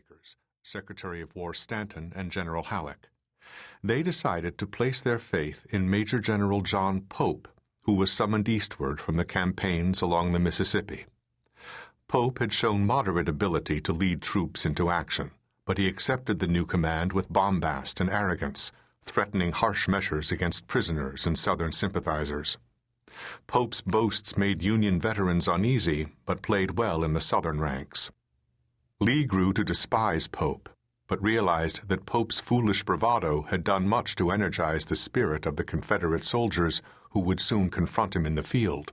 peacemakers, Secretary of War Stanton and General Halleck. They decided to place their faith in Major General John Pope, who was summoned eastward from the campaigns along the Mississippi. Pope had shown moderate ability to lead troops into action, but he accepted the new command with bombast and arrogance, threatening harsh measures against prisoners and Southern sympathizers. Pope's boasts made Union veterans uneasy, but played well in the Southern ranks. Lee grew to despise Pope, but realized that Pope's foolish bravado had done much to energize the spirit of the Confederate soldiers who would soon confront him in the field.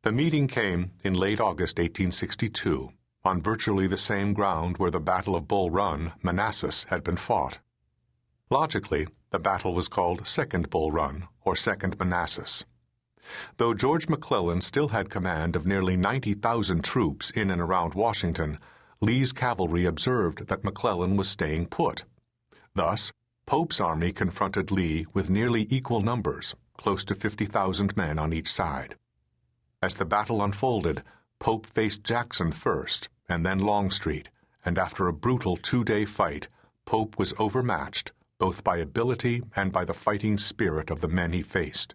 The meeting came in late August 1862, on virtually the same ground where the Battle of Bull Run, Manassas, had been fought. Logically, the battle was called Second Bull Run, or Second Manassas. Though George McClellan still had command of nearly 90,000 troops in and around Washington, Lee's cavalry observed that McClellan was staying put. Thus, Pope's army confronted Lee with nearly equal numbers, close to 50,000 men on each side. As the battle unfolded, Pope faced Jackson first, and then Longstreet, and after a brutal two-day fight, Pope was overmatched, both by ability and by the fighting spirit of the men he faced.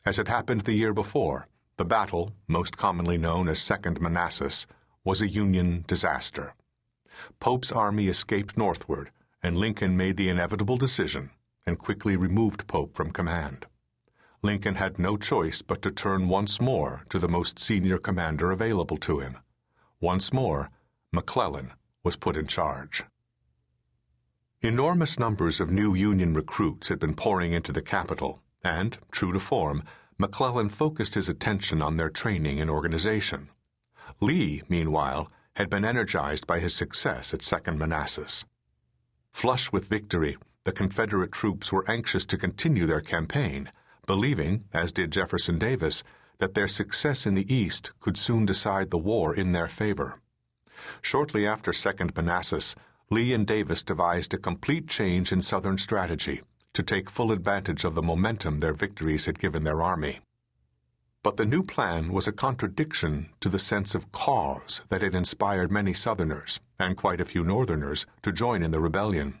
As had happened the year before, the battle, most commonly known as Second Manassas, was a Union disaster. Pope's army escaped northward, and Lincoln made the inevitable decision and quickly removed Pope from command. Lincoln had no choice but to turn once more to the most senior commander available to him. Once more, McClellan was put in charge. Enormous numbers of new Union recruits had been pouring into the capital, and, true to form, McClellan focused his attention on their training and organization. Lee, meanwhile, had been energized by his success at Second Manassas. Flush with victory, the Confederate troops were anxious to continue their campaign, believing, as did Jefferson Davis, that their success in the East could soon decide the war in their favor. Shortly after Second Manassas, Lee and Davis devised a complete change in Southern strategy to take full advantage of the momentum their victories had given their army. But the new plan was a contradiction to the sense of cause that had inspired many Southerners, and quite a few Northerners, to join in the rebellion.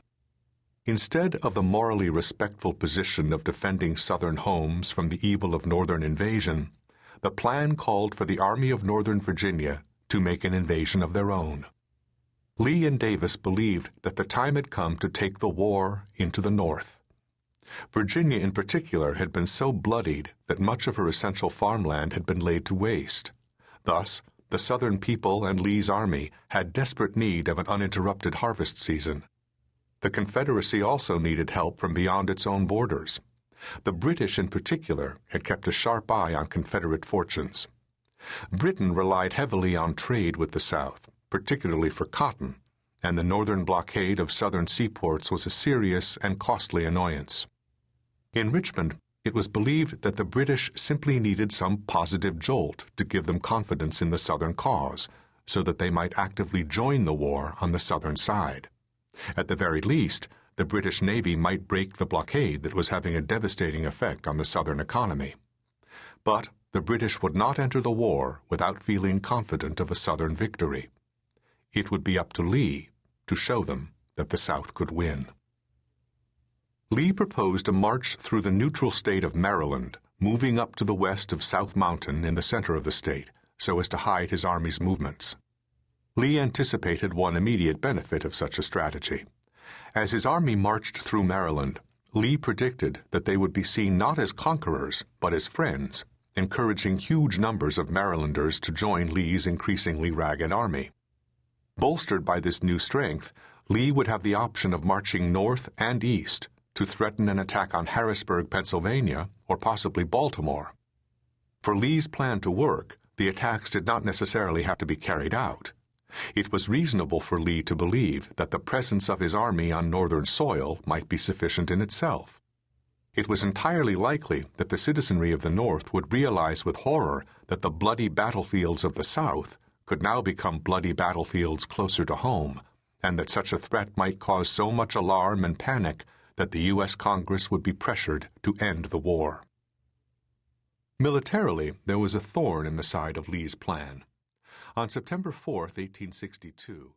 Instead of the morally respectful position of defending Southern homes from the evil of Northern invasion, the plan called for the Army of Northern Virginia to make an invasion of their own. Lee and Davis believed that the time had come to take the war into the North. Virginia in particular had been so bloodied that much of her essential farmland had been laid to waste. Thus, the Southern people and Lee's army had desperate need of an uninterrupted harvest season. The Confederacy also needed help from beyond its own borders. The British in particular had kept a sharp eye on Confederate fortunes. Britain relied heavily on trade with the South, particularly for cotton, and the northern blockade of southern seaports was a serious and costly annoyance. In Richmond, it was believed that the British simply needed some positive jolt to give them confidence in the Southern cause, so that they might actively join the war on the Southern side. At the very least, the British Navy might break the blockade that was having a devastating effect on the Southern economy. But the British would not enter the war without feeling confident of a Southern victory. It would be up to Lee to show them that the South could win. Lee proposed a march through the neutral state of Maryland, moving up to the west of South Mountain in the center of the state, so as to hide his army's movements. Lee anticipated one immediate benefit of such a strategy. As his army marched through Maryland, Lee predicted that they would be seen not as conquerors, but as friends, encouraging huge numbers of Marylanders to join Lee's increasingly ragged army. Bolstered by this new strength, Lee would have the option of marching north and east to threaten an attack on Harrisburg, Pennsylvania, or possibly Baltimore. For Lee's plan to work, the attacks did not necessarily have to be carried out. It was reasonable for Lee to believe that the presence of his army on northern soil might be sufficient in itself. It was entirely likely that the citizenry of the North would realize with horror that the bloody battlefields of the South could now become bloody battlefields closer to home, and that such a threat might cause so much alarm and panic that the U.S. Congress would be pressured to end the war. Militarily, there was a thorn in the side of Lee's plan. On September 4, 1862,